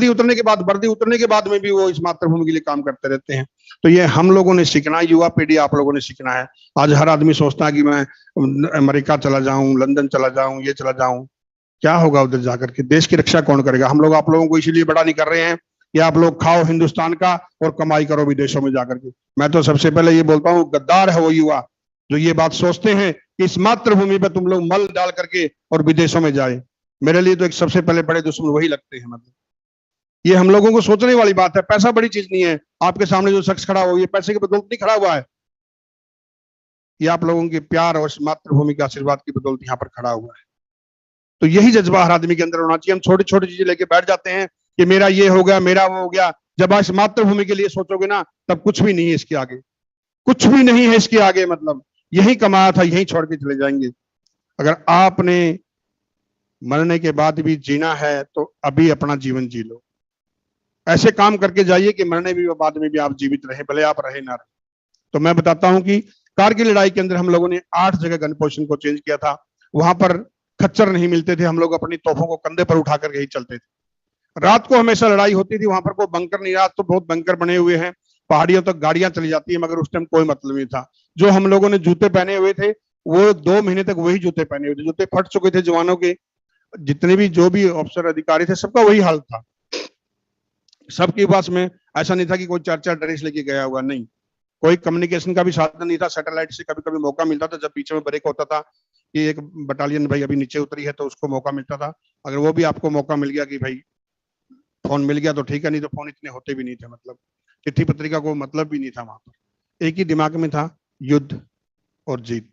वर्दी उतरने के बाद में भी वो इस मातृभूमि के लिए काम करते रहते हैं। तो ये हम लोगों ने सीखना है, युवा पीढ़ी आप लोगों ने सीखना है। आज हर आदमी सोचता है कि मैं अमेरिका चला जाऊं, लंदन चला जाऊं, ये चला जाऊं। क्या होगा उधर जाकर के? देश की रक्षा कौन करेगा? हम लोग आप लोगों को इसीलिए बड़ा नहीं कर रहे हैं कि आप लोग खाओ हिंदुस्तान का और कमाई करो विदेशों में जाकर के। मैं तो सबसे पहले ये बोलता हूँ, गद्दार है वो युवा जो ये बात सोचते हैं कि इस मातृभूमि पर तुम लोग मल डाल करके और विदेशों में जाए। मेरे लिए तो एक सबसे पहले बड़े दुश्मन वही लगते हैं। मतलब ये हम लोगों को सोचने वाली बात है। पैसा बड़ी चीज नहीं है। आपके सामने जो शख्स खड़ा हो, ये पैसे के बदौलत नहीं खड़ा हुआ है, ये आप लोगों के प्यार और मातृभूमि के आशीर्वाद की बदौलत यहाँ पर खड़ा हुआ है। तो यही जज्बा हर आदमी के अंदर होना चाहिए। हम छोटी छोटी चीजें लेके बैठ जाते हैं कि मेरा ये हो गया, मेरा वो हो गया। जब आज मातृभूमि के लिए सोचोगे ना, तब कुछ भी नहीं है इसके आगे, कुछ भी नहीं है इसके आगे। मतलब यही कमाया था, यही छोड़ के चले जाएंगे। अगर आपने मरने के बाद भी जीना है तो अभी अपना जीवन जी लो। ऐसे काम करके जाइए कि मरने भी बाद में भी आप जीवित रहे, भले आप रहे ना रहे। तो मैं बताता हूं कि कारगिल लड़ाई के अंदर हम लोगों ने 8 जगह गन पोजीशन को चेंज किया था। वहां पर खच्चर नहीं मिलते थे, हम लोग अपनी तोपों को कंधे पर उठा करके ही चलते थे। रात को हमेशा लड़ाई होती थी, वहां पर कोई बंकर नहीं रहा। तो बहुत बंकर बने हुए हैं, पहाड़ियों तक गाड़ियां चली जाती है, मगर उस टाइम कोई मतलब नहीं था। जो हम लोगों ने जूते पहने हुए थे, वो 2 महीने तक वही जूते पहने हुए थे। जूते फट चुके थे जवानों के, जितने भी जो भी अफसर अधिकारी थे, सबका वही हाल था। सबके पास में ऐसा नहीं था कि कोई 4-4 ड्रेस लेके गया हुआ, नहीं। कोई कम्युनिकेशन का भी साधन नहीं था। सैटेलाइट से कभी कभी मौका मिलता था, जब बीच में ब्रेक होता था कि एक बटालियन भाई अभी नीचे उतरी है, तो उसको मौका मिलता था। अगर वो भी आपको मौका मिल गया कि भाई फोन मिल गया तो ठीक है, नहीं तो फोन इतने होते भी नहीं थे। मतलब चिट्ठी पत्रिका को मतलब भी नहीं था वहां पर। एक ही दिमाग में था, युद्ध और जीत।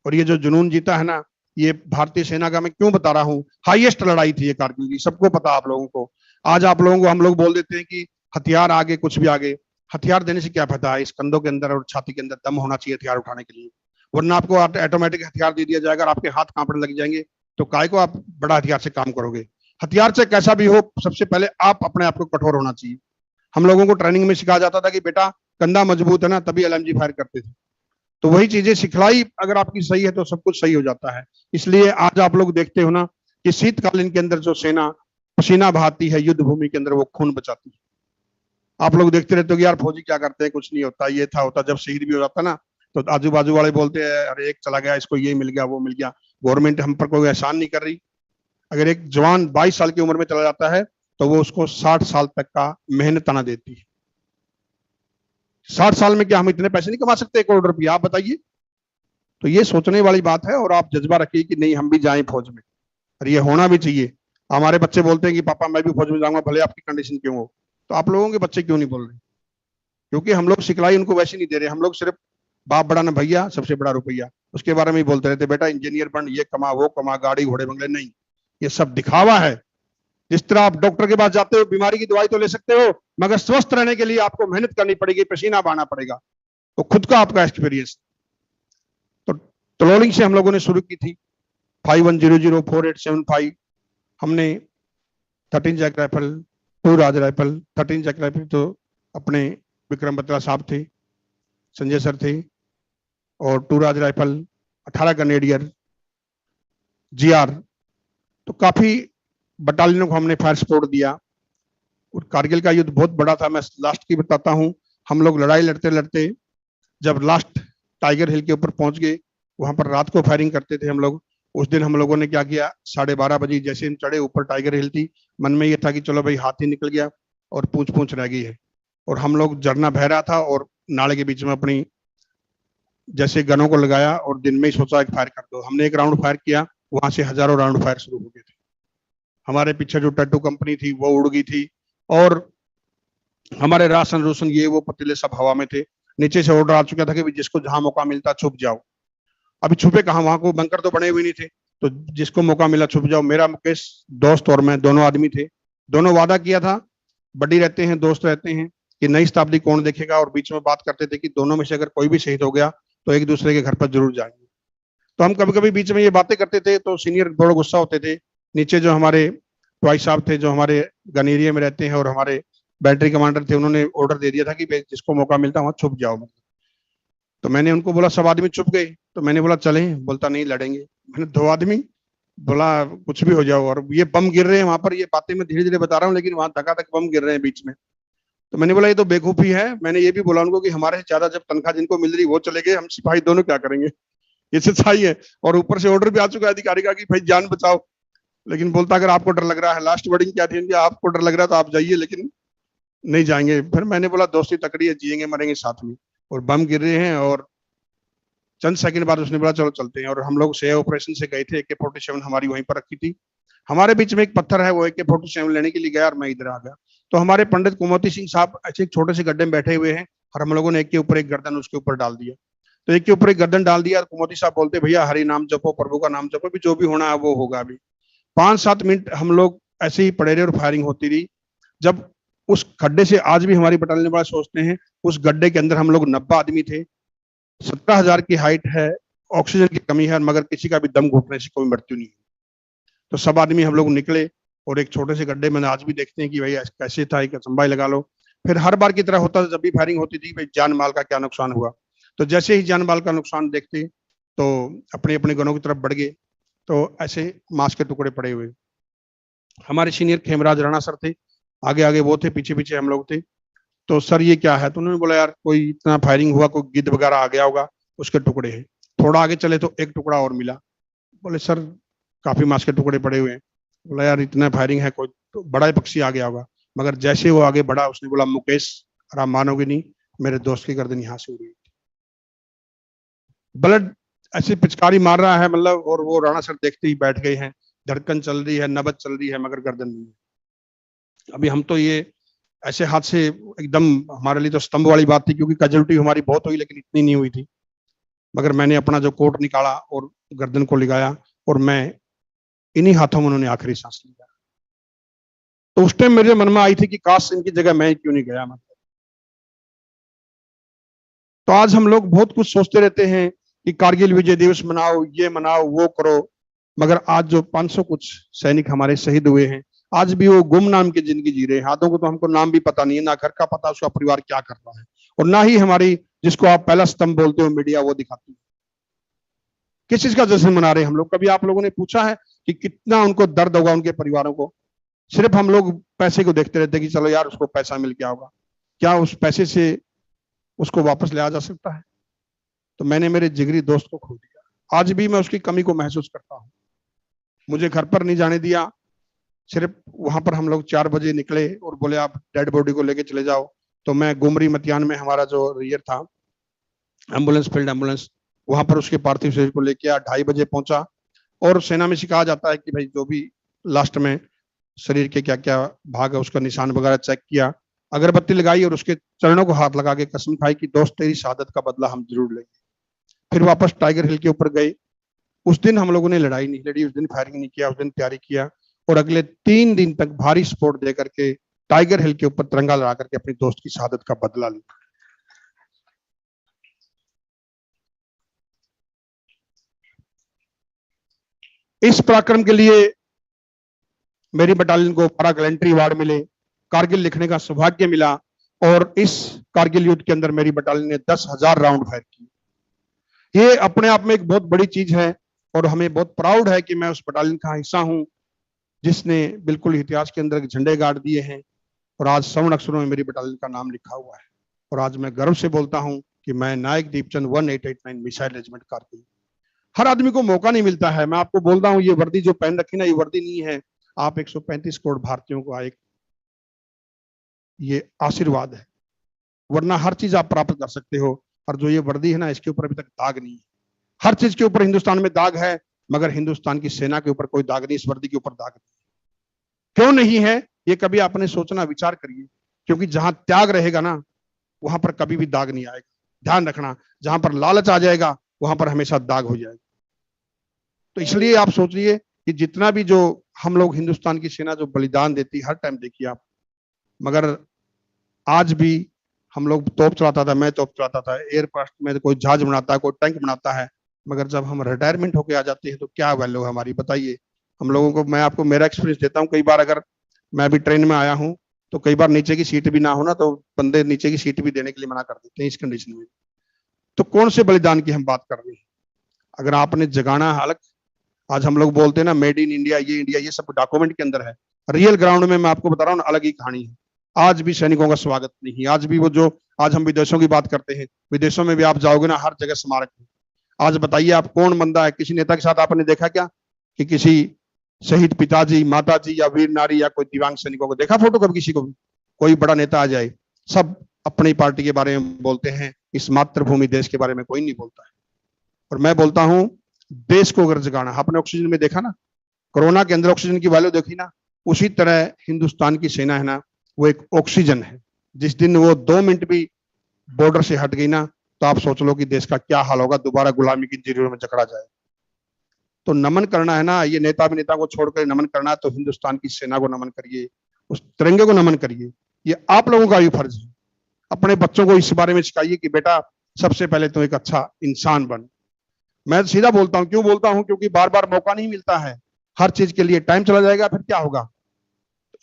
और ये जो जुनून जीता है ना, ये भारतीय सेना का मैं क्यों बता रहा हूँ, हाईएस्ट लड़ाई थी ये कारगिल की, सबको पता आप लोगों को। आज आप लोगों को हम लोग बोल देते हैं कि हथियार आगे, कुछ भी आगे। हथियार देने से क्या फायदा है? इस कंधों के अंदर और छाती के अंदर दम होना चाहिए हथियार उठाने के लिए, वरना आपको ऑटोमेटिक हथियार दे दिया जाएगा और आपके हाथ कांपने लग जाएंगे। तो काय को आप बड़ा हथियार से काम करोगे? हथियार से कैसा भी हो, सबसे पहले आप अपने आप को कठोर होना चाहिए। हम लोगों को ट्रेनिंग में सिखाया जाता था कि बेटा कंधा मजबूत है ना, तभी एलएमजी फायर करते थे। तो वही चीजें सिखलाई अगर आपकी सही है तो सब कुछ सही हो जाता है। इसलिए आज आप लोग देखते हो ना कि शीतकालीन के अंदर जो सेना पसीना बहाती है युद्ध भूमि के अंदर, वो खून बचाती है। आप लोग देखते रहते हो कि यार फौजी क्या करते हैं, कुछ नहीं होता, ये था होता। जब शहीद भी हो जाता ना, तो आजू बाजू वाले बोलते हैं अरे एक चला गया, इसको ये मिल गया, वो मिल गया। गवर्नमेंट हम पर कोई एहसान नहीं कर रही। अगर एक जवान 22 साल की उम्र में चला जाता है, तो वो उसको 60 साल तक का मेहनताना देती है। 60 साल में क्या हम इतने पैसे नहीं कमा सकते, 1 करोड़ रुपया? आप बताइए। तो ये सोचने वाली बात है। और आप जज्बा रखिए कि नहीं, हम भी जाएं फौज में, और ये होना भी चाहिए। हमारे बच्चे बोलते हैं कि पापा मैं भी फौज में जाऊंगा, भले आपकी कंडीशन क्यों हो। तो आप लोगों के बच्चे क्यों नहीं बोल रहे? क्योंकि हम लोग सिखलाई उनको वैसे नहीं दे रहे। हम लोग सिर्फ बाप बड़ा ना भैया, सबसे बड़ा रुपया, उसके बारे में ही बोलते रहते। बेटा इंजीनियर बन, ये कमा, वो कमा, गाड़ी घोड़े बंगले। नहीं, ये सब दिखावा है। जिस तरह आप डॉक्टर के पास जाते हो, बीमारी की दवाई तो ले सकते हो, मगर स्वस्थ रहने के लिए आपको मेहनत करनी पड़ेगी, पसीना बहाना पड़ेगा। तो खुद का आपका एक्सपीरियंस। तो ट्रोलिंग से हम लोगों ने शुरू की थी 51004875। हमने 13 जैक राइफल, 2 राज राइफल, 13 जैक राइफल तो अपने विक्रम बत्रा साहब थे, संजय सर थे, और 2 राज राइफल, 18 ग्रेनेडियर, जीआर। तो काफी बटालियनों को हमने फायर सपोर्ट दिया। और कारगिल का युद्ध बहुत बड़ा था। मैं लास्ट की बताता हूँ। हम लोग लड़ाई लड़ते लड़ते जब लास्ट टाइगर हिल के ऊपर पहुंच गए, वहां पर रात को फायरिंग करते थे हम लोग। उस दिन हम लोगों ने क्या किया, 12:30 बजे जैसे हम चढ़े ऊपर, टाइगर हिल थी, मन में ये था कि चलो भाई हाथी निकल गया और पूंछ पूंछ रह गई है। और हम लोग झरना बह रहा था और नाले के बीच में अपनी जैसे गनों को लगाया और दिन में ही सोचा कि फायर कर दो। हमने 1 राउंड फायर किया, वहां से हजारों राउंड फायर शुरू हो गए थे। हमारे पीछे जो टैटू कंपनी थी वो उड़ गई थी, और हमारे राशन रोशन ये वो पतीले सब हवा में थे। नीचे से ऑर्डर आ चुका था कि जिसको जहां मौका मिलता छुप जाओ। अभी छुपे कहाँ, वहां को बंकर तो बने हुए नहीं थे, तो जिसको मौका मिला छुप जाओ। मेरा मुकेश दोस्त और मैं दोनों आदमी थे, दोनों वादा किया था, बड्डी रहते हैं, दोस्त रहते हैं, कि नई शताब्दी कौन देखेगा। और बीच में बात करते थे कि दोनों में से अगर कोई भी शहीद हो गया तो एक दूसरे के घर पर जरूर जाएंगे। तो हम कभी कभी बीच में ये बातें करते थे, तो सीनियर बड़े गुस्सा होते थे। नीचे जो हमारे ट्वाई साहब थे, जो हमारे गन एरिया में रहते हैं और हमारे बैटरी कमांडर थे, उन्होंने ऑर्डर दे दिया था कि जिसको मौका मिलता वहां छुप जाओ। तो मैंने उनको बोला, सब आदमी छुप गए, तो मैंने बोला चलें, बोलता नहीं लड़ेंगे। मैंने 2 आदमी बोला कुछ भी हो जाओ, और ये बम गिर रहे हैं वहां पर, ये बातें मैं धीरे धीरे बता रहा हूँ, लेकिन वहां धकाधक बम गिर रहे हैं बीच में। तो मैंने बोला ये तो बेवकूफी है। मैंने ये भी बोला उनको कि हमारे से ज्यादा जब तनख्वाह जिनको मिल रही वो चले गए, हम सिपाही दोनों क्या करेंगे, ये सच्चाई है। और ऊपर से ऑर्डर भी आ चुका है अधिकारी का कि भाई जान बचाओ। लेकिन बोलता अगर आपको डर लग रहा है, लास्ट वर्डिंग क्या थी, आपको डर लग रहा है तो आप जाइए, लेकिन नहीं जाएंगे। फिर मैंने बोला दोस्ती तकड़ी है, जिएंगे मरेंगे साथ में, और बम गिर रहे हैं। और चंद सेकंड बाद उसने बोला चलो चलते हैं, और हम लोग से ऑपरेशन से गए थे। AK-47 हमारी वहीं पर रखी थी। हमारे बीच में एक पत्थर है, वो AK-47 लेने के लिए गया और मैं इधर आ गया। तो हमारे पंडित कुमोती सिंह साहब ऐसे एक छोटे से गड्ढे में बैठे हुए हैं, और हम लोगों ने एक के ऊपर एक गर्दन उसके ऊपर डाल दिया। तो एक के ऊपर एक गर्दन डाल दिया, कुमोती साहब बोलते भैया हरि नाम जपो, प्रभु का नाम जपो, भी जो भी होना है वो होगा। अभी 5-7 मिनट हम लोग ऐसे ही पड़े रहे और फायरिंग होती रही। जब उस गड्ढे से, आज भी हमारी बटालियन वाले सोचते हैं, उस गड्ढे के अंदर हम लोग 90 आदमी थे, 17,000 की हाइट है, ऑक्सीजन की कमी है, मगर किसी का भी दम घुटने से कोई मृत्यु नहीं। तो सब आदमी हम लोग निकले, और एक छोटे से गड्ढे में आज भी देखते हैं कि भाई कैसे था, एक संभाई लगा लो। फिर हर बार की तरह होता था, जब भी फायरिंग होती थी भाई जान माल का क्या नुकसान हुआ। तो जैसे ही जान माल का नुकसान देखते तो अपने अपने गनों की तरफ बढ़ गए। तो ऐसे मांस के टुकड़े पड़े हुए। हमारे सीनियर खेमराज राणा सर थे, आगे आगे वो थे, पीछे पीछे हम लोग थे। तो सर ये क्या है, तो उन्होंने बोला यार कोई इतना फायरिंग हुआ, कोई गिद्ध वगैरह आ गया होगा, उसके टुकड़े हैं। थोड़ा आगे चले तो एक टुकड़ा और मिला। बोले सर काफी मांस के टुकड़े पड़े हुए हैं। बोला यार इतना फायरिंग है, कोई तो बड़ा पक्षी आ गया होगा। मगर जैसे वो आगे बढ़ा, उसने बोला मुकेश, और आप मानोगे नहीं, मेरे दोस्त की गर्दन यहाँ से उड़ी। ब्लड ऐसे पिचकारी मार रहा है मतलब, और वो राणा सर देखते ही बैठ गए हैं। धड़कन चल रही है, नबज चल रही है, मगर गर्दन नहीं है। अभी हम तो ये ऐसे हाथ से एकदम, हमारे लिए तो स्तंभ वाली बात थी, क्योंकि कैजुअल्टी हमारी बहुत हुई लेकिन इतनी नहीं हुई थी। मगर मैंने अपना जो कोट निकाला और गर्दन को लगाया, और मैं इन्हीं हाथों में उन्होंने आखिरी सांस लिया। तो उस टाइम मेरे मन में आई थी कि काश इनकी जगह मैं क्यों नहीं गया। मतलब तो आज हम लोग बहुत कुछ सोचते रहते हैं कि कारगिल विजय दिवस मनाओ, ये मनाओ, वो करो, मगर आज जो 500 कुछ सैनिक हमारे शहीद हुए हैं, आज भी वो गुमनाम की जिंदगी जी रहे हैं। आधों को तो हमको नाम भी पता नहीं है, ना घर का पता, उसका परिवार क्या कर रहा है, और ना ही हमारी, जिसको आप पहला स्तंभ बोलते हो मीडिया, वो दिखाती है। किस चीज का जश्न मना रहे हैं हम लोग? कभी आप लोगों ने पूछा है कि कितना उनको दर्द होगा, उनके परिवारों को? सिर्फ हम लोग पैसे को देखते रहते हैं कि चलो यार उसको पैसा मिल गया होगा, क्या उस पैसे से उसको वापस ले आ जा सकता है? तो मैंने मेरे जिगरी दोस्त को खो दिया। आज भी मैं उसकी कमी को महसूस करता हूँ। मुझे घर पर नहीं जाने दिया। सिर्फ वहां पर हम लोग 4 बजे निकले और बोले आप डेड बॉडी को लेके चले जाओ। तो मैं गुमरी मतियान में, हमारा जो रेयर था एम्बुलेंस, फील्ड एम्बुलेंस, वहां पर उसके पार्थिव शरीर को लेके 2:30 बजे पहुंचा। और सेना में सिखाया जाता है कि भाई जो भी लास्ट में शरीर के क्या क्या भाग है उसका निशान वगैरह चेक किया, अगरबत्ती लगाई, और उसके चरणों को हाथ लगा के कसम खाई कि दोस्त तेरी शहादत का बदला हम जरूर लेंगे। फिर वापस टाइगर हिल के ऊपर गए। उस दिन हम लोगों ने लड़ाई नहीं लड़ी, उस दिन फायरिंग नहीं किया, उस दिन तैयारी किया, और अगले 3 दिन तक भारी सपोर्ट दे करके टाइगर हिल के ऊपर तिरंगा लड़ा करके अपनी दोस्त की शहादत का बदला लिया। इस पराक्रम के लिए मेरी बटालियन को पैरा गैलेंट्री अवार्ड मिले, कारगिल लिखने का सौभाग्य मिला, और इस कारगिल युद्ध के अंदर मेरी बटालियन ने 10,000 राउंड फायर किए। ये अपने आप में एक बहुत बड़ी चीज है, और हमें बहुत प्राउड है कि मैं उस बटालियन का हिस्सा हूं जिसने बिल्कुल इतिहास के अंदर झंडे गाड़ दिए हैं, और आज स्वर्ण अक्षरों में मेरी बटालियन का नाम लिखा हुआ है। और आज मैं गर्व से बोलता हूं कि मैं नायक दीपचंद 1889 मिसाइल रेजिमेंट कारगिल। हर आदमी को मौका नहीं मिलता है। मैं आपको बोलता हूं, ये वर्दी जो पहन रखी ना, ये वर्दी नहीं है। आप 135 करोड़ भारतीयों का एक ये आशीर्वाद है, वरना हर चीज आप प्राप्त कर सकते हो। और जो ये वर्दी है ना, इसके ऊपर अभी तक दाग नहीं है। हर चीज के ऊपर हिंदुस्तान में दाग है, मगर हिंदुस्तान की सेना के ऊपर कोई दाग नहीं, इस वर्दी के ऊपर दाग नहीं। क्यों नहीं है, ये कभी आपने सोचना, विचार करिए। क्योंकि जहां त्याग रहेगा ना, वहां पर कभी भी दाग नहीं आएगा। ध्यान रखना, जहां पर लालच आ जाएगा वहां पर हमेशा दाग हो जाएगा। तो इसलिए आप सोचिए कि जितना भी जो हम लोग, हिंदुस्तान की सेना जो बलिदान देती हर टाइम, देखिए आप, मगर आज भी हम लोग तोप चलाता था, मैं तोप चलाता था, एयरक्राफ्ट में कोई जहाज बनाता है, कोई टैंक बनाता है, मगर जब हम रिटायरमेंट होके आ जाते हैं तो क्या वैल्यू है हमारी, बताइए हम लोगों को। मैं आपको मेरा एक्सपीरियंस देता हूँ। कई बार अगर मैं भी ट्रेन में आया हूँ तो कई बार नीचे की सीट भी ना हो ना, तो बंदे नीचे की सीट भी देने के लिए मना कर देते हैं इस कंडीशन में। तो कौन से बलिदान की हम बात कर रहे हैं? अगर आपने जगाना है अलग, आज हम लोग बोलते हैं ना मेड इन इंडिया, ये इंडिया, ये सब डॉक्यूमेंट के अंदर है। रियल ग्राउंड में मैं आपको बता रहा हूँ अलग ही कहानी है। आज भी सैनिकों का स्वागत नहीं। आज भी वो जो आज हम विदेशों की बात करते हैं, विदेशों में भी आप जाओगे ना, हर जगह स्मारक है। आज बताइए आप कौन बंदा है, किसी नेता के साथ आपने देखा क्या कि किसी शहीद पिताजी, माताजी या वीर नारी या कोई दिव्यांग सैनिकों को देखा फोटो कभी किसी को भी? कोई बड़ा नेता आ जाए, सब अपनी पार्टी के बारे में बोलते हैं, इस मातृभूमि देश के बारे में कोई नहीं बोलता है। और मैं बोलता हूं देश को अगर जगाना, आपने ऑक्सीजन में देखा ना, कोरोना के अंदर ऑक्सीजन की वैल्यू देखी ना, उसी तरह हिंदुस्तान की सेना है ना, वो एक ऑक्सीजन है। जिस दिन वो 2 मिनट भी बॉर्डर से हट गई ना, तो आप सोच लो कि देश का क्या हाल होगा, दोबारा गुलामी की जंजीरों में जकड़ा जाए। तो नमन करना है ना, ये नेता अभिनेता को छोड़कर नमन करना है तो हिंदुस्तान की सेना को नमन करिए, उस तिरंगे को नमन करिए। ये आप लोगों का भी फर्ज है। अपने बच्चों को इस बारे में सिखाइए कि बेटा सबसे पहले तो एक अच्छा इंसान बन। मैं सीधा बोलता हूं, क्यों बोलता हूं, क्योंकि बार बार मौका नहीं मिलता है, हर चीज के लिए टाइम चला जाएगा, फिर क्या होगा।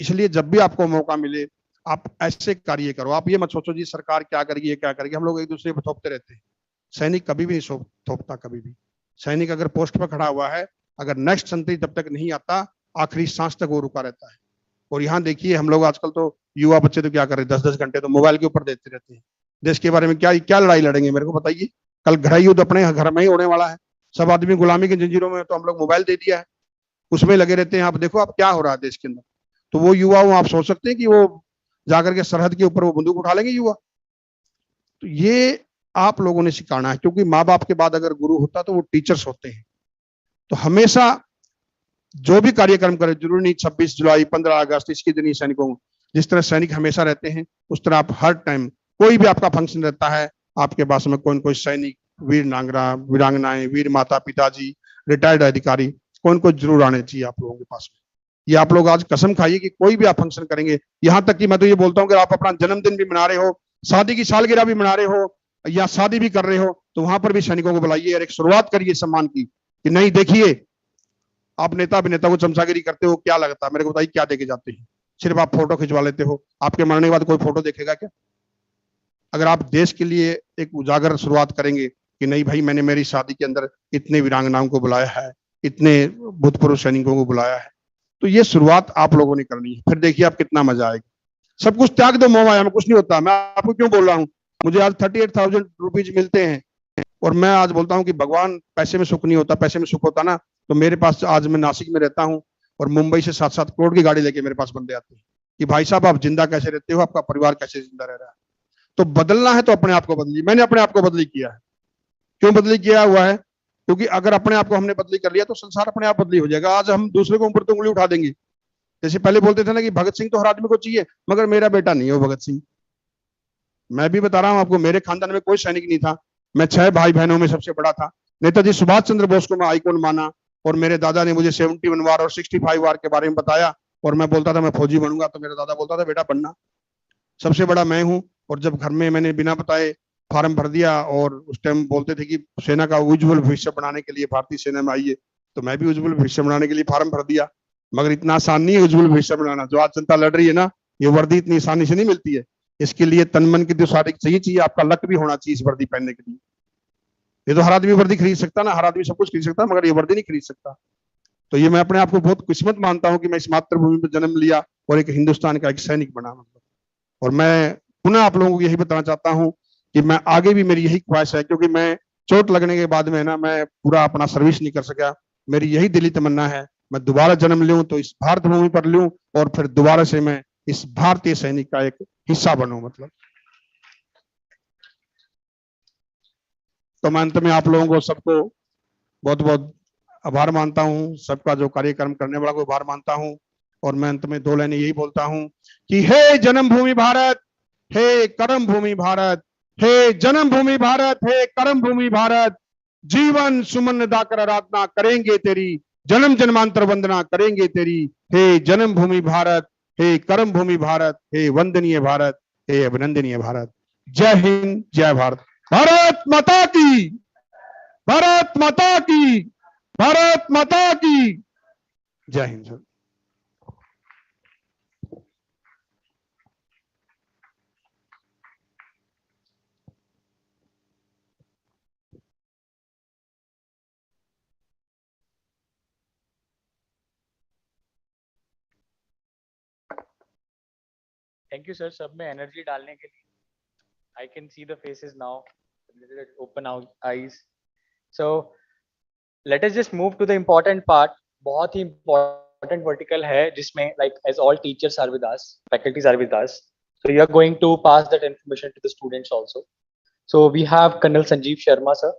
इसलिए जब भी आपको मौका मिले आप ऐसे कार्य करो। आप ये मत सोचो जी सरकार क्या करेगी, क्या करेगी, हम लोग एक दूसरे पर थोपते रहते हैं। सैनिक कभी भी नहीं थोपता, कभी भी। सैनिक अगर पोस्ट पर खड़ा हुआ है, अगर नेक्स्ट संतरी तब तक नहीं आता, आखिरी सांस तक वो रुका रहता है। और यहाँ देखिए हम लोग आजकल तो युवा बच्चे तो क्या कर रहे हैं, 10-10 घंटे तो मोबाइल के ऊपर देते रहते हैं। देश के बारे में क्या क्या लड़ाई लड़ेंगे, मेरे को बताइए। कल घर युद्ध अपने घर में ही होने वाला है। सब आदमी गुलामी की जंजीरों में, तो हम लोग मोबाइल दे दिया है, उसमें लगे रहते हैं। आप देखो आप क्या हो रहा है देश के अंदर। तो वो युवा, वो आप सोच सकते हैं कि वो जाकर के सरहद के ऊपर वो बंदूक उठा लेंगे युवा? तो ये आप लोगों ने सिखाना है, क्योंकि माँ बाप के बाद अगर गुरु होता तो वो टीचर्स होते हैं। तो हमेशा जो भी कार्यक्रम करे, जरूरी नहीं 26 जुलाई, 15 अगस्त, इसके दिन ही सैनिकों, जिस तरह सैनिक हमेशा रहते हैं उस तरह आप हर टाइम, कोई भी आपका फंक्शन रहता है, आपके पास में कोई कोई सैनिक, वीर नांगरा, वीरांगनाएं, वीर माता पिताजी, रिटायर्ड अधिकारी, कोई कोई जरूर आने चाहिए आप लोगों के पास में। ये आप लोग आज कसम खाइए कि कोई भी आप फंक्शन करेंगे, यहां तक कि मैं तो ये बोलता हूँ कि आप अपना जन्मदिन भी मना रहे हो, शादी की सालगिरह भी मना रहे हो, या शादी भी कर रहे हो, तो वहां पर भी सैनिकों को बुलाइए और एक शुरुआत करिए सम्मान की, कि नहीं देखिए आप नेता अभिनेता को चमचागिरी करते हो, क्या लगता है मेरे को बताइए, क्या देके जाते हैं? सिर्फ आप फोटो खिंचवा लेते हो, आपके मरने के बाद कोई फोटो देखेगा क्या? अगर आप देश के लिए एक उजागर शुरुआत करेंगे कि नहीं भाई मैंने मेरी शादी के अंदर इतने वीरांगनाओं को बुलाया है, इतने भूतपूर्व सैनिकों को बुलाया है, तो ये शुरुआत आप लोगों ने करनी है। फिर देखिए आप कितना मजा आएगा। सब कुछ त्याग दो, मोह माया में कुछ नहीं होता। मैं आपको क्यों बोल रहा हूँ, मुझे आज 38,000 रुपीज मिलते हैं, और मैं आज बोलता हूँ कि भगवान पैसे में सुख नहीं होता, पैसे में सुख होता ना तो मेरे पास, आज मैं नासिक में रहता हूँ और मुंबई से 7-7 करोड़ की गाड़ी लेके मेरे पास बंदे आते हैं कि भाई साहब आप जिंदा कैसे रहते हो, आपका परिवार कैसे जिंदा रह रहा है। तो बदलना है तो अपने आप को बदलिए। मैंने अपने आप को बदली किया है। क्यों बदली किया हुआ है? क्योंकि अगर अपने आप को हमने बदली कर लिया तो संसार अपने आप बदली हो जाएगा। आज हम दूसरे को ऊपर तो उंगली उठा देंगे। जैसे पहले बोलते थे ना कि भगत सिंह तो हर आदमी को चाहिए, मगर मेरा बेटा नहीं है वो भगत सिंह। मैं भी बता रहा हूं आपको, मेरे खानदान में कोई सैनिक नहीं था, मैं 6 भाई बहनों में सबसे बड़ा था। नेताजी सुभाष चंद्र बोस को मैं आइकॉन माना, और मेरे दादा ने मुझे 71 वार और 65 वार के बारे में बताया, और मैं बोलता था मैं फौजी बनूंगा, तो मेरा दादा बोलता था बेटा बनना। सबसे बड़ा मैं हूं। और जब घर में मैंने बिना बताए फार्म भर दिया, और उस टाइम बोलते थे कि सेना का उज्जवल भविष्य बनाने के लिए भारतीय सेना में आइए, तो मैं भी उज्जवल भविष्य बनाने के लिए फार्म भर दिया। मगर इतना आसान नहीं है उज्जवल भविष्य बनाना। जो आज जनता लड़ रही है ना, ये वर्दी इतनी आसानी से नहीं मिलती है। इसके लिए तन मन की तो सारी चाहिए, आपका लक भी होना चाहिए इस वर्दी पहनने के लिए। ये तो हर आदमी वर्दी खरीद सकता ना, हर आदमी सब कुछ खरीद सकता, मगर ये वर्दी नहीं खरीद सकता। तो ये मैं अपने आप को बहुत किस्मत मानता हूँ कि मैं इस मातृभूमि पर जन्म लिया और एक हिंदुस्तान का एक सैनिक बना। मतलब, और मैं पुनः आप लोगों को यही बताना चाहता हूँ कि मैं आगे भी, मेरी यही ख्वाहिश है, क्योंकि मैं चोट लगने के बाद में ना मैं पूरा अपना सर्विस नहीं कर सका। मेरी यही दिली तमन्ना है मैं दोबारा जन्म लूं तो इस भारत भूमि पर लूं, और फिर दोबारा से मैं इस भारतीय सैनिक का एक हिस्सा बनूं। मतलब, तो मैं अंत में आप लोगों को सबको बहुत बहुत आभार मानता हूँ, सबका जो कार्यक्रम करने वाला को आभार मानता हूँ। और मैं अंत में 2 लाइनें यही बोलता हूँ कि हे जन्मभूमि भारत, हे कर्म भूमि भारत, हे जन्मभूमि भारत, हे कर्म भूमि भारत, जीवन सुमन दाकर आराधना करेंगे तेरी, जन्म जन्मांतर वंदना करेंगे तेरी। हे जन्मभूमि भारत, हे कर्म भूमि भारत, हे वंदनीय भारत, हे अभिनंदनीय भारत। जय हिंद, जय भारत। भारत माता की, भारत माता की, भारत माता की। जय Hind sir. Thank you, sir. सब में energy डालने के लिए. I can see the faces now. Open out eyes. So let us just move to the important part. बहुत ही important vertical है जिसमें like as all teachers are with us, faculties are with us. So you are going to pass that information to the students also. So we have Colonel Sanjeev Sharma sir,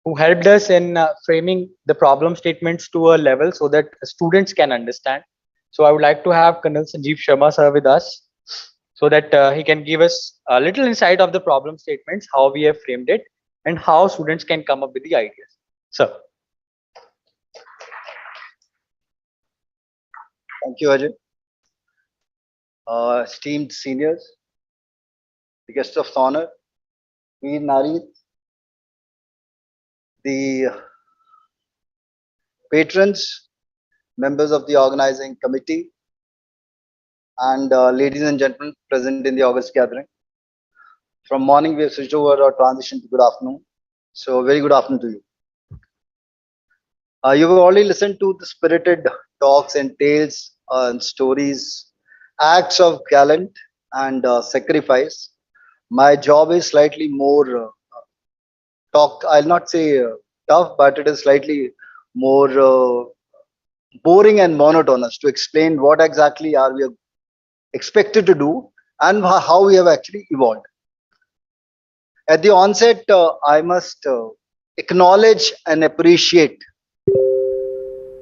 who helped us in framing the problem statements to a level so that students can understand. So I would like to have Colonel Sanjeev Sharma sir with us so that he can give us a little insight of the problem statements, how we have framed it, and how students can come up with the ideas. Sir. Thank you, Ajay. Esteemed seniors, the guests of honor, Veer Nari, the patrons, members of the organizing committee, and ladies and gentlemen present in the August gathering. From morning, we have switched over our transition to good afternoon. So, very good afternoon to you. You have already listened to the spirited talks and tales and stories, acts of gallant and sacrifice. My job is slightly more I'll not say tough, but it is slightly more boring and monotonous to explain what exactly are we expected to do and how we have actually evolved. At the onset, I must acknowledge and appreciate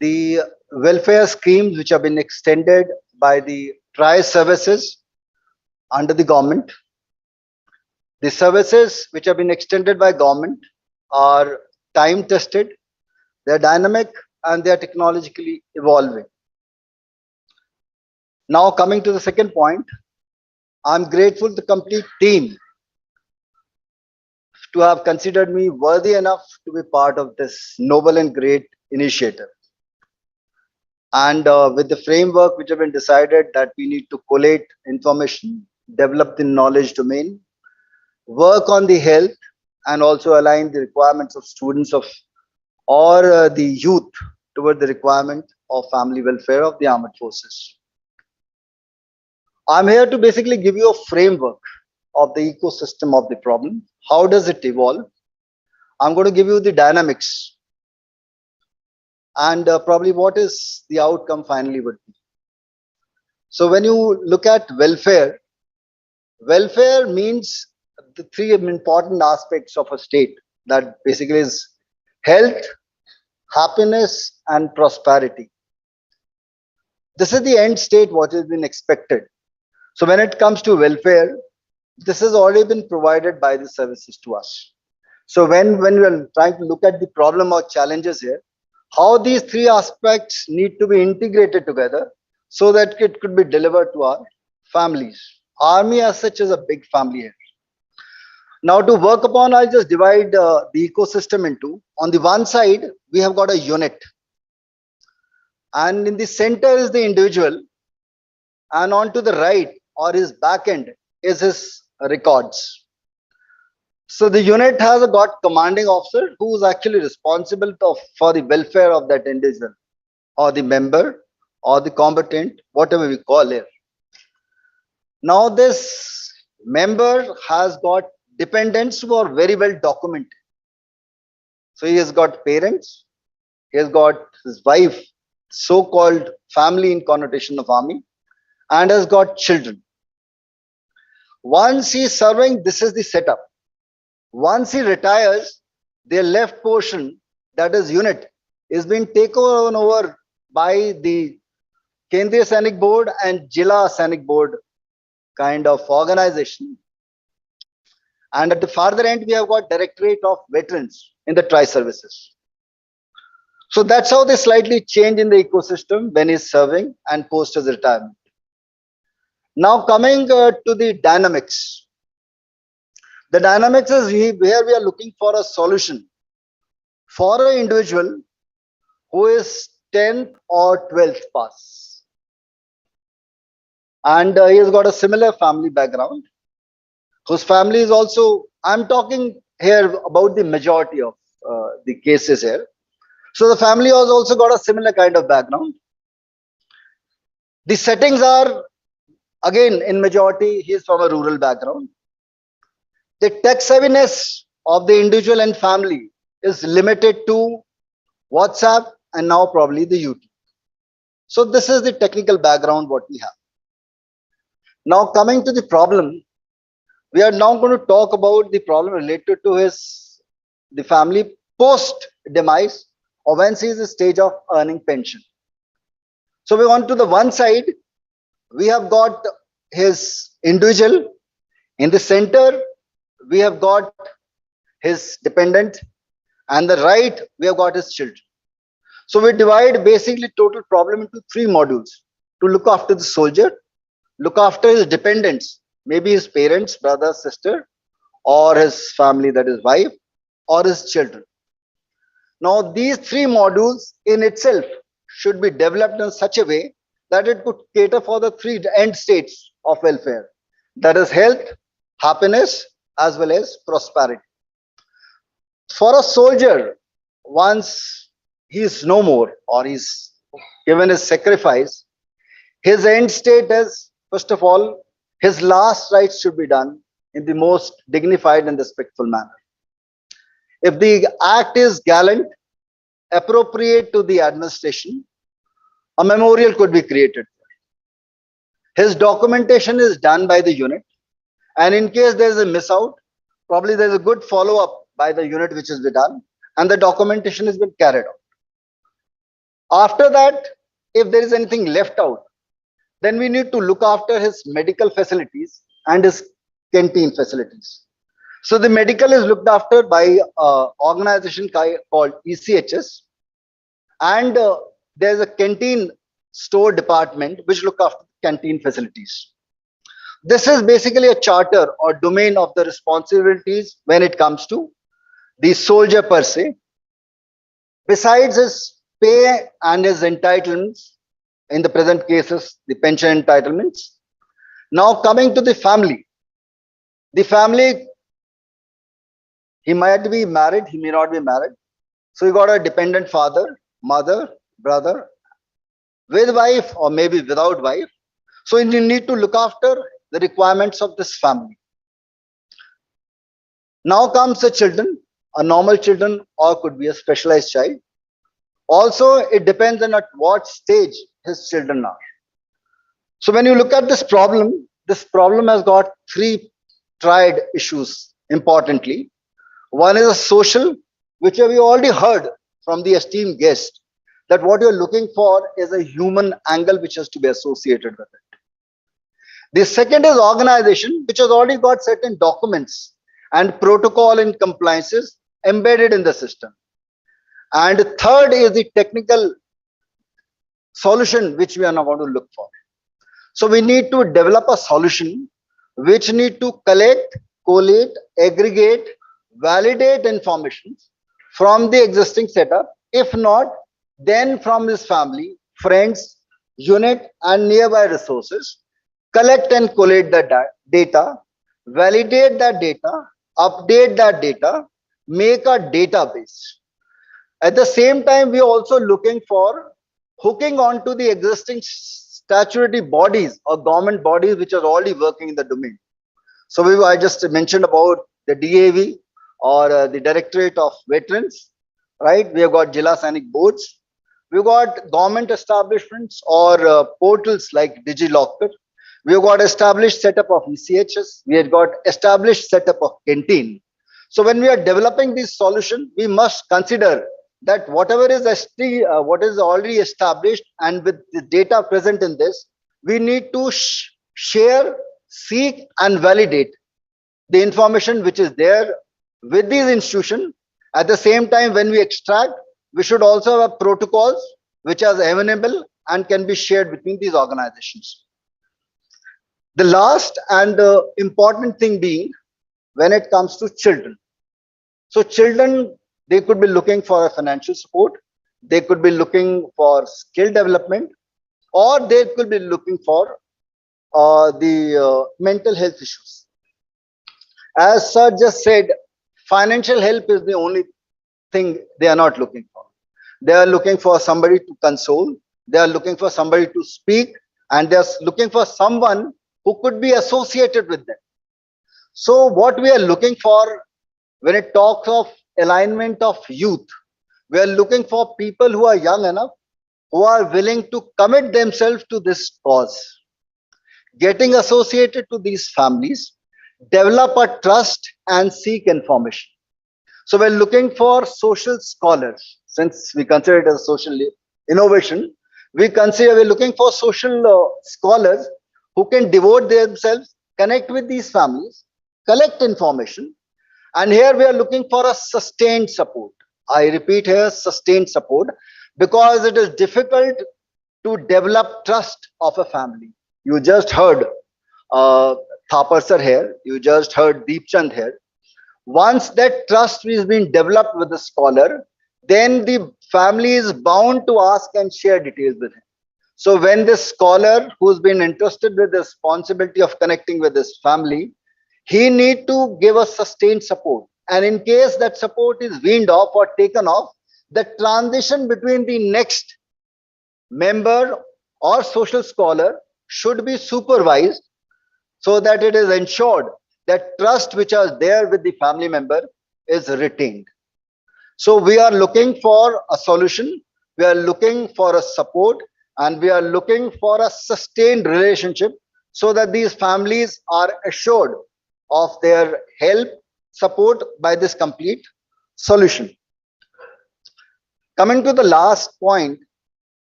the welfare schemes which have been extended by the tri-services under the government. The services which have been extended by government are time tested, they're dynamic, and they're technologically evolving. Now, coming to the second point, I'm grateful to the complete team to have considered me worthy enough to be part of this noble and great initiative. And with the framework which have been decided that we need to collate information, develop the knowledge domain, work on the health, and also align the requirements of students of or the youth toward the requirement of family welfare of the armed forces. I'm here to basically give you a framework of the ecosystem of the problem. How does it evolve? I'm going to give you the dynamics and probably what is the outcome finally would be. So when you look at welfare, welfare means the three important aspects of a state, that basically is health, happiness, and prosperity. This is the end state what has been expected. So when it comes to welfare, this has already been provided by the services to us. So when we are trying to look at the problem or challenges here, how these three aspects need to be integrated together so that it could be delivered to our families. Army as such is a big family here. Now to work upon, I'll just divide the ecosystem into, on the one side, we have got a unit. And in the center is the individual. And on to the right or his back end is his records. So the unit has got commanding officer who is actually responsible for the welfare of that individual or the member or the combatant, whatever we call it. Now this member has got dependents who are very well documented. So he has got parents, he has got his wife, so-called family in connotation of army, and has got children. Once he is serving, this is the setup. Once he retires, their left portion, that is unit, is being taken over by the Kendriya Sainik Board and Jila Sainik Board kind of organization. And at the farther end, we have got Directorate of Veterans in the tri-services. So that's how they slightly change in the ecosystem when he's serving and post his retirement. Now coming to the dynamics. The dynamics is where we are looking for a solution for an individual who is 10th or 12th pass. And he has got a similar family background, whose family is also, I'm talking here about the majority of the cases here. So the family has also got a similar kind of background. The settings are Again, in majority, he is from a rural background. The tech savviness of the individual and family is limited to WhatsApp and now probably the YouTube. So this is the technical background what we have. Now coming to the problem, we are now going to talk about the problem related to the family post demise or when he is in the stage of earning pension. So we want to the one side, we have got his individual. In the center, we have got his dependent, and the right, we have got his children. So we divide basically total problem into 3 modules: to look after the soldier, look after his dependents, maybe his parents, brother, sister, or his family, that is wife, or his children. Now these 3 modules in itself should be developed in such a way that it could cater for the 3 end states of welfare, that is health, happiness, as well as prosperity. For a soldier, once he is no more or he's given his sacrifice, his end state is, first of all, his last rites should be done in the most dignified and respectful manner. If the act is gallant, appropriate to the administration, a memorial could be created. His documentation is done by the unit, and in case there is a miss out, probably there is a good follow up by the unit which has been done, and the documentation has been carried out. After that, if there is anything left out, then we need to look after his medical facilities and his canteen facilities. So the medical is looked after by an organization called ECHS, and there's a canteen store department which look after canteen facilities. This is basically a charter or domain of the responsibilities when it comes to the soldier per se. Besides his pay and his entitlements, in the present cases, the pension entitlements. Now coming to the family. The family, he might be married, he may not be married. So you got a dependent father, mother, brother, with wife or maybe without wife. So you need to look after the requirements of this family. Now comes the children, a normal children or could be a specialized child. Also, it depends on at what stage his children are. So when you look at this problem has got 3 tried issues importantly. One is a social, which we already heard from the esteemed guest, that what you're looking for is a human angle which has to be associated with it. The second is organization, which has already got certain documents and protocol and compliances embedded in the system. And third is the technical solution which we are now going to look for. So we need to develop a solution which need to collect, collate, aggregate, validate information from the existing setup. If not, then from his family, friends, unit and nearby resources, collect and collate the data, validate that data, update that data, make a database. At the same time, we are also looking for hooking onto the existing statutory bodies or government bodies which are already working in the domain. So I just mentioned about the DAV or the Directorate of Veterans, right? We have got Jila Sainik boards. We've got government establishments or portals like DigiLocker. We've got established setup of ECHS. We have got established setup of canteen. So when we are developing this solution, we must consider that whatever is what is already established and with the data present in this, we need to share, seek and validate the information which is there with these institutions. At the same time, when we extract, we should also have protocols which are available and can be shared between these organizations. The last and important thing being when it comes to children. So children, they could be looking for a financial support, they could be looking for skill development, or they could be looking for the mental health issues. As sir just said, financial help is the only thing they are not looking for. They are looking for somebody to console, they are looking for somebody to speak, and they are looking for someone who could be associated with them. So what we are looking for when it talks of alignment of youth, we are looking for people who are young enough, who are willing to commit themselves to this cause, getting associated to these families, develop a trust and seek information. So we're looking for social scholars. Since we consider it as a social innovation, we're looking for social scholars who can devote themselves, connect with these families, collect information. And here we are looking for a sustained support. I repeat here, sustained support, because it is difficult to develop trust of a family. You just heard Thapar sir here, you just heard Deepchand here. Once that trust is being developed with the scholar, then the family is bound to ask and share details with him. So when this scholar who's been entrusted with the responsibility of connecting with this family, he need to give us sustained support. And in case that support is weaned off or taken off, the transition between the next member or social scholar should be supervised so that it is ensured that trust which is there with the family member is retained. So we are looking for a solution, we are looking for a support, and we are looking for a sustained relationship so that these families are assured of their help, support by this complete solution. Coming to the last point,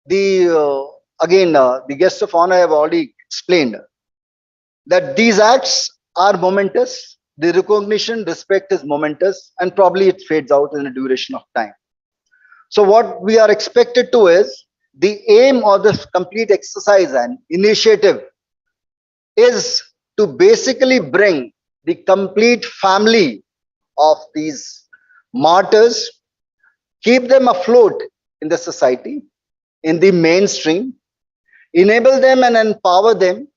the guests of honor have already explained that these acts are momentous. The recognition, respect is momentous, and probably it fades out in a duration of time. So what we are expected to is the aim of this complete exercise and initiative is to basically bring the complete family of these martyrs, keep them afloat in the society, in the mainstream, enable them and empower them,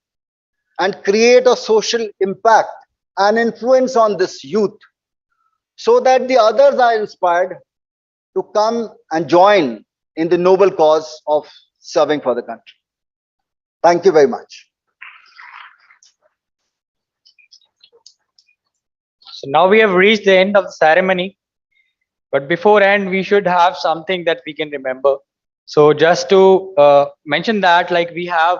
and create a social impact and influence on this youth so that the others are inspired to come and join in the noble cause of serving for the country. Thank you very much. So now we have reached the end of the ceremony, but before end we should have something that we can remember. So just to mention that, like, we have,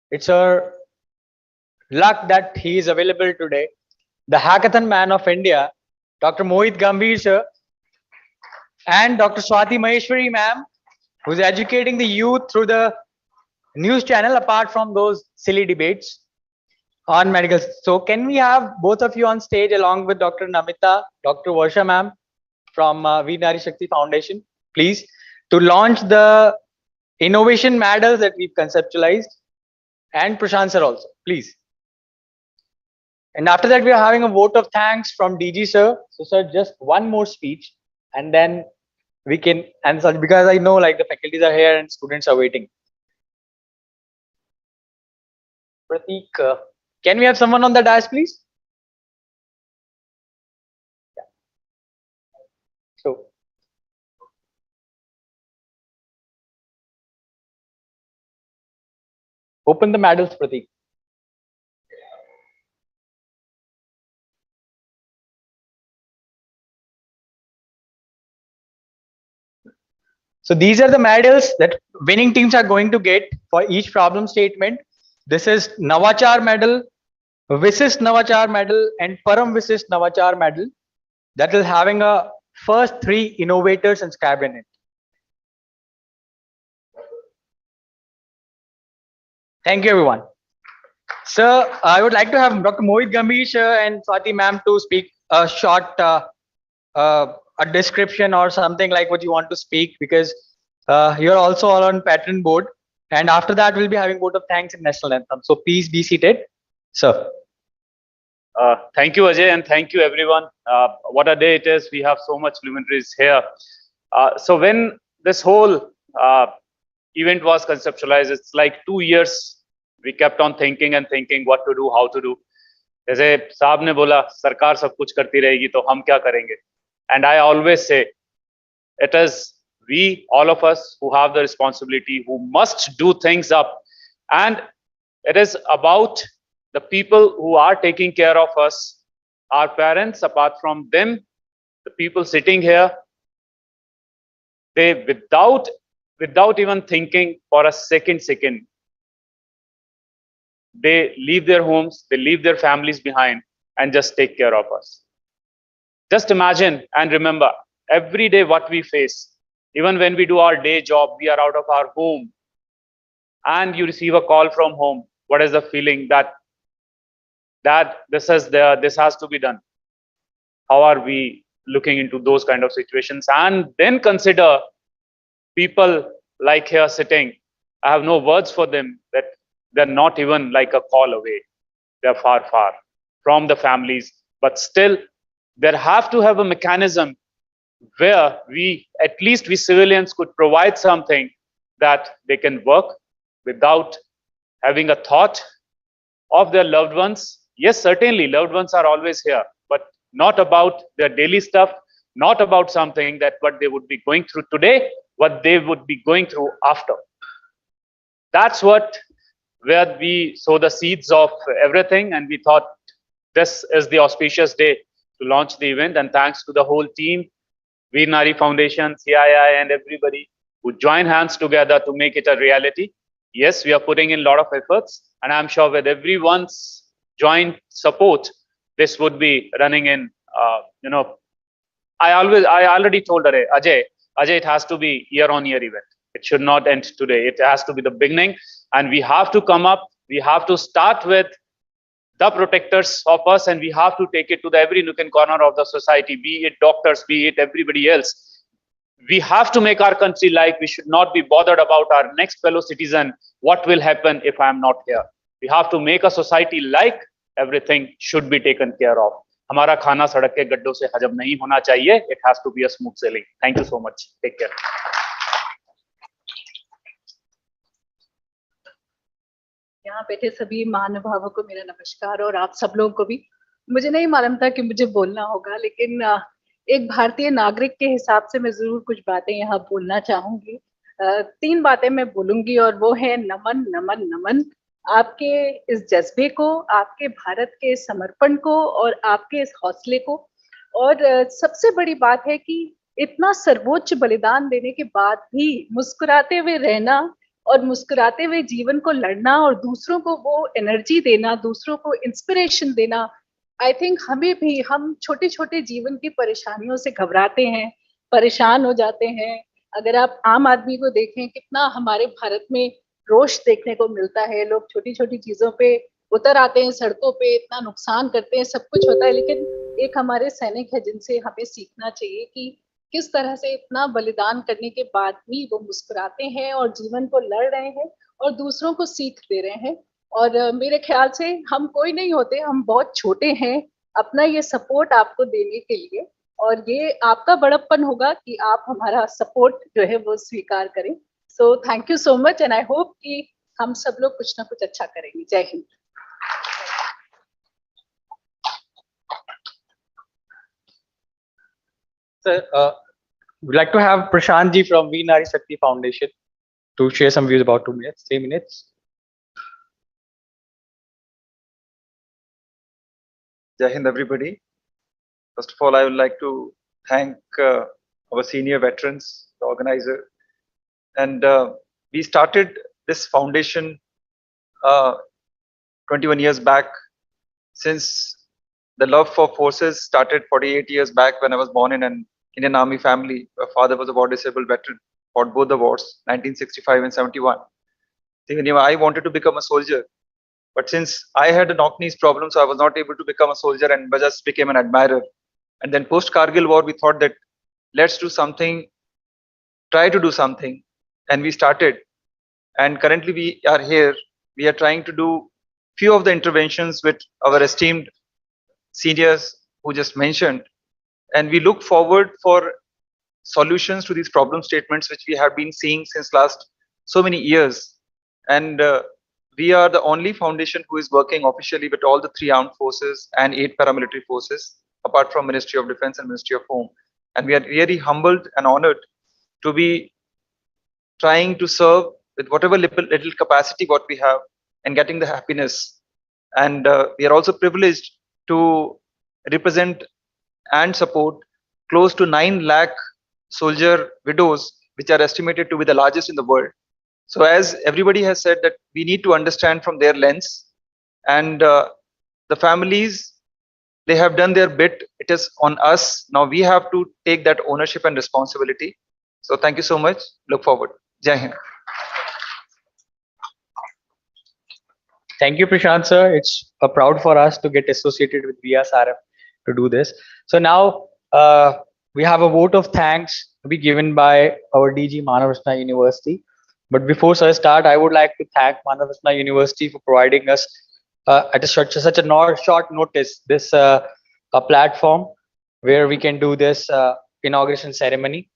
it's a luck that he is available today, the Hackathon man of India, Dr. Mohit Gambhir sir, and Dr. Swati Maheshwari ma'am, who's educating the youth through the news channel apart from those silly debates on medical. So can we have both of you on stage along with Dr. Namita, Dr. Varsha ma'am from Veer Nari Shakti Foundation, please, to launch the innovation medals that we've conceptualized, and Prashant sir also, please. And after that, we are having a vote of thanks from DG sir. So sir, just one more speech, and then we can answer, because I know like the faculties are here and students are waiting. Prateek, can we have someone on the dais, please? Yeah. So open the medals, Prateek. So these are the medals that winning teams are going to get for each problem statement. This is Navachar medal, Visist Navachar medal, and Param Visist Navachar medal that is having a first 3 innovators inscribed in it. Thank you, everyone. Sir, I would like to have Dr. Mohit Gambhir sir and Swati ma'am to speak a short a description or something like what you want to speak, because you're also all on patron board, and after that we'll be having vote of thanks and national anthem. So please be seated, sir. Thank you, Ajay, and thank you, everyone. What a day it is. We have so much luminaries here. So when this whole event was conceptualized, it's like 2 years. We kept on thinking and thinking what to do, how to do. जैसे साहब ने बोला सरकार सब कुछ करती रहेगी तो हम क्या करेंगे? And I always say, it is we, all of us, who have the responsibility, who must do things up. And It is about the people who are taking care of us, our parents. Apart from them, the people sitting here, they without even thinking for a second, they leave their homes, they leave their families behind and just take care of us. Just imagine and remember every day what we face. Even when we do our day job, we are out of our home and you receive a call from home. What is the feeling that this has to be done? How are we looking into those kind of situations? And then consider people like here sitting. I have no words for them, that they're not even like a call away. They're far from the families, but still there have to have a mechanism where at least we civilians could provide something that they can work without having a thought of their loved ones. Yes, certainly loved ones are always here, but not about their daily stuff, not about something that what they would be going through today, what they would be going through after. That's where we sow the seeds of everything, and we thought this is the auspicious day to launch the event. And thanks to the whole team, Veer Nari Foundation, CIEI, and everybody who join hands together to make it a reality. Yes, we are putting in a lot of efforts, and I'm sure with everyone's joint support, this would be running in. I already told Ajay, it has to be year-on-year event. It should not end today. It has to be the beginning, and we have to come up. We have to start with the protectors of us, and we have to take it to the every nook and corner of the society, be it doctors, be it everybody else. We have to make our country like. We should not be bothered about our next fellow citizen. What will happen if I am not here? We have to make a society like. Everything should be taken care of. हमारा खाना सड़क के गड्ढों से हजम नहीं होना चाहिए. It has to be a smooth sailing. Thank you so much. Take care. यहाँ बैठे सभी महानुभावों को मेरा नमस्कार, और आप सब लोगों को भी. मुझे नहीं मालूम था कि मुझे बोलना होगा, लेकिन एक भारतीय नागरिक के हिसाब से मैं जरूर कुछ बातें यहाँ बोलना चाहूंगी. 3 बातें मैं बोलूंगी, और वो है नमन नमन नमन. आपके इस जज्बे को, आपके भारत के समर्पण को, और आपके इस हौसले को. और सबसे बड़ी बात है कि इतना सर्वोच्च बलिदान देने के बाद भी मुस्कुराते हुए रहना और मुस्कुराते हुए जीवन को लड़ना, और दूसरों को वो एनर्जी देना, दूसरों को इंस्पिरेशन देना. आई थिंक हमें भी, हम छोटे छोटे जीवन की परेशानियों से घबराते हैं, परेशान हो जाते हैं. अगर आप आम आदमी को देखें, कितना हमारे भारत में रोष देखने को मिलता है. लोग छोटी छोटी चीजों पे उतर आते हैं, सड़कों पे इतना नुकसान करते हैं, सब कुछ होता है. लेकिन एक हमारे सैनिक है जिनसे हमें सीखना चाहिए कि किस तरह से इतना बलिदान करने के बाद भी वो मुस्कुराते हैं और जीवन को लड़ रहे हैं और दूसरों को सीख दे रहे हैं. और मेरे ख्याल से हम कोई नहीं होते, हम बहुत छोटे हैं अपना ये सपोर्ट आपको देने के लिए, और ये आपका बड़प्पन होगा कि आप हमारा सपोर्ट जो है वो स्वीकार करें. So thank you so much, and I hope कि हम सब लोग कुछ ना कुछ अच्छा करेंगे. जय Hind. Sir, we'd like to have Prashant ji from Veer Nari Shakti Foundation to share some views about 2 minutes, 3 minutes. Jai Hind, everybody. First of all, I would like to thank our senior veterans, the organizer. And we started this foundation 21 years back. Since the love for forces started 48 years back when I was born in an Indian Army family. My father was a war disabled veteran, fought both the wars, 1965 and 71. I wanted to become a soldier, but since I had a knock-knees problem, so I was not able to become a soldier, and just became an admirer. And then post-Kargil war, we thought that let's do something, try to do something, and we started. And currently we are here. We are trying to do few of the interventions with our esteemed seniors who just mentioned, and we look forward for solutions to these problem statements which we have been seeing since last so many years. And we are the only foundation who is working officially with all the 3 armed forces and 8 paramilitary forces, apart from Ministry of Defense and Ministry of Home. And we are really humbled and honored to be trying to serve with whatever little capacity what we have and getting the happiness. And we are also privileged to represent and support close to 9 lakh soldier widows, which are estimated to be the largest in the world. So as everybody has said, that we need to understand from their lens, and the families, they have done their bit. It is on us. Now we have to take that ownership and responsibility. So thank you so much. Look forward. Jai Hind. Thank you, Prashant sir. It's proud for us to get associated with VSRF to do this. So now we have a vote of thanks to be given by our DG Manavratna University. But before I start, I would like to thank Manavratna University for providing us at such a short notice this a platform where we can do this inauguration ceremony.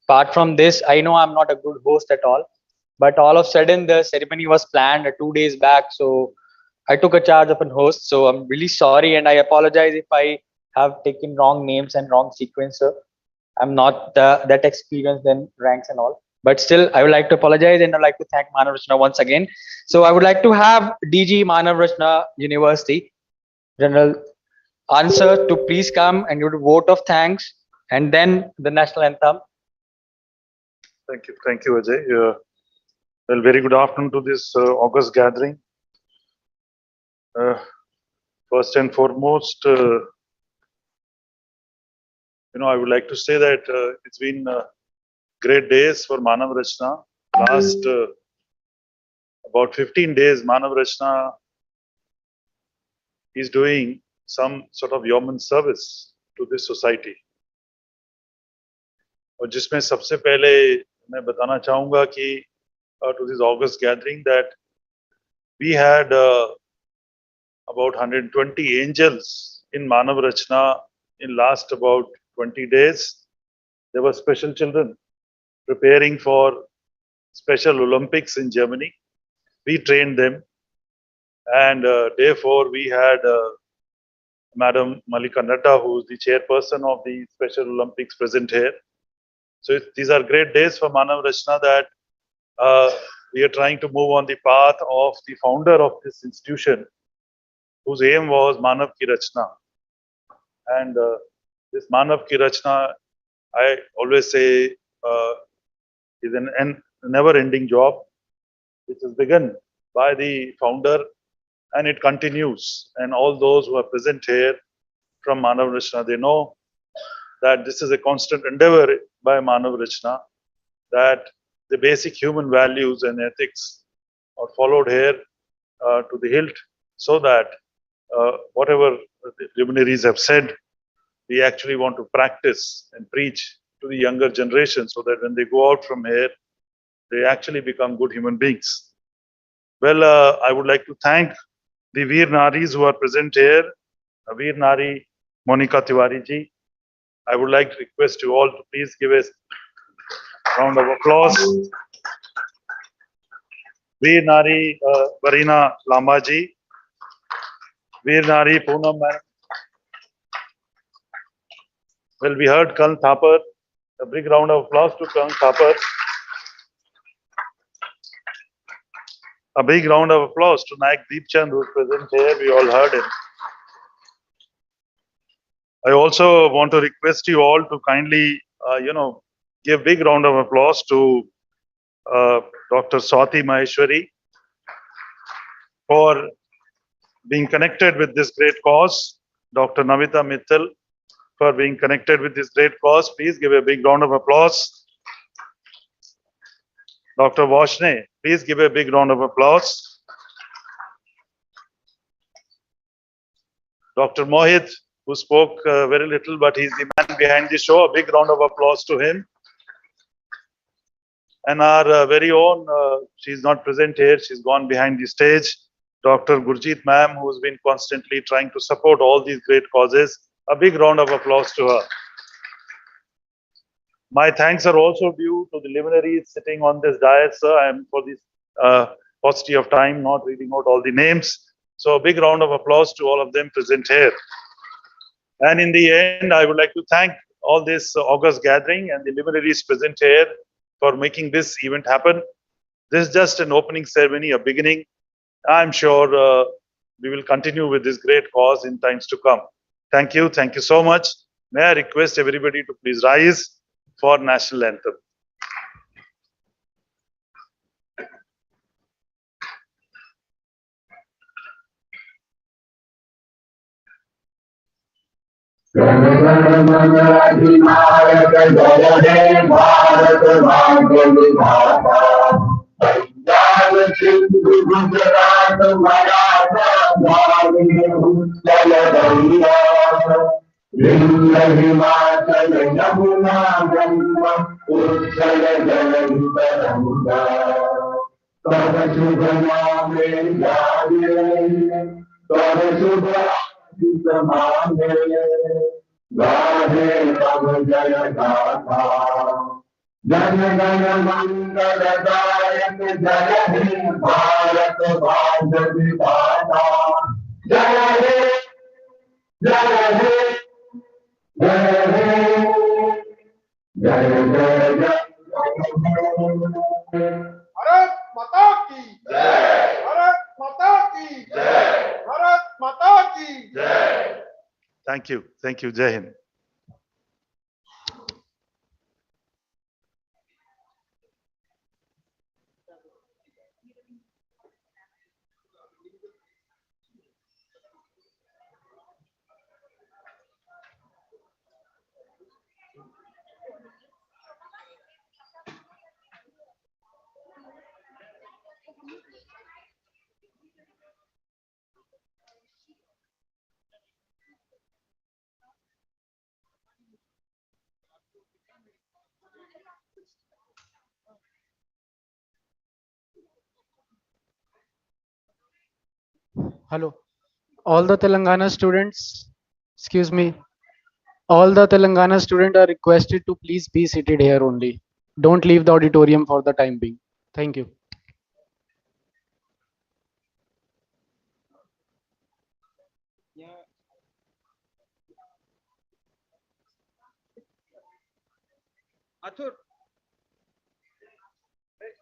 Apart from this, I know I'm not a good host at all, but all of a sudden the ceremony was planned 2 days back, so I took a charge of a host. So I'm really sorry, and I apologize if I have taken wrong names and wrong sequence, sir. I'm not that experienced in ranks and all, but still I would like to apologize, and I'd like to thank Manavratna once again. So I would like to have DG Manavratna University General Answer to please come and give a vote of thanks, and then the national anthem. Thank you, Ajay. Well, very good afternoon to this August gathering. First and foremost, I would like to say that it's been great days for Manavratna. Last about 15 days, Manavratna is doing some sort of yeoman service to this society. और जिसमें सबसे पहले मैं बताना चाहूँगा कि to this August gathering that we had about 120 angels in Manavratna in last about 20 days. There were special children preparing for Special Olympics in Germany. We trained them, and day 4 we had Madam Malika Natta, who is the chairperson of the Special Olympics, present here. So these are great days for Manavratna that we are trying to move on the path of the founder of this institution, whose aim was Manav Ki Rachna. And this Manav Ki Rachna, I always say, is a never-ending job, which is begun by the founder, and it continues. And all those who are present here from Manavratna, they know that this is a constant endeavor by Manavratna, that the basic human values and ethics are followed here to the hilt, so that whatever the luminaries have said, we actually want to practice and preach to the younger generation, so that when they go out from here, they actually become good human beings. Well, I would like to thank the Veer Naris who are present here. Veer Nari Monica Tiwari ji. I would like to request you all to please give a round of applause. Veer Nari Varina Lamba ji. Veer Nari Poonam madam. Well, we heard Karan Thapar. A big round of applause to Karan Thapar. A big round of applause to Nayak Deepchand, who is present here. We all heard him. I also want to request you all to kindly, give big round of applause to Dr. Swati Maheshwari for being connected with this great cause. Dr. Navita Mittal for being connected with this great cause. Please give a big round of applause. Dr. Vashne, please give a big round of applause. Dr. Mohit, who spoke very little, but he's the man behind the show. A big round of applause to him. And our very own, she's not present here, she's gone behind the stage, Dr. Gurjeet ma'am, who's been constantly trying to support all these great causes. A big round of applause to her. My thanks are also due to the luminaries sitting on this dais, sir. I am, for this paucity of time, not reading out all the names. So a big round of applause to all of them present here. And in the end, I would like to thank all this August gathering and the luminaries present here for making this event happen. This is just an opening ceremony, a beginning. I'm sure we will continue with this great cause in times to come. Thank you so much. May I request everybody to please rise for national anthem. Jana Gana मन अधिनायक जय हे भारत भाग्य विधाता पंजाब सिंधु गुजरात मराठा द्राविड़ उत्कल गंगा विंध्य हिमाचल यमुना गंगा उत्कल जलधि तरंगा तब शुभ नामे जागे तब शुभ समाने गाहे तब जय गाथा जन गण मंगलदायक जय हे भारत भाग्य विधाता जय हे जय हे जय हे जय जय जय भारत माता की जय, भारत माता की जय, भारत माता की जय. Thank you. Jai Hind. Hello. All the Telangana students, excuse me, all the Telangana students are requested to please be seated here only. Don't leave the auditorium for the time being. Thank you. Athur. Hey,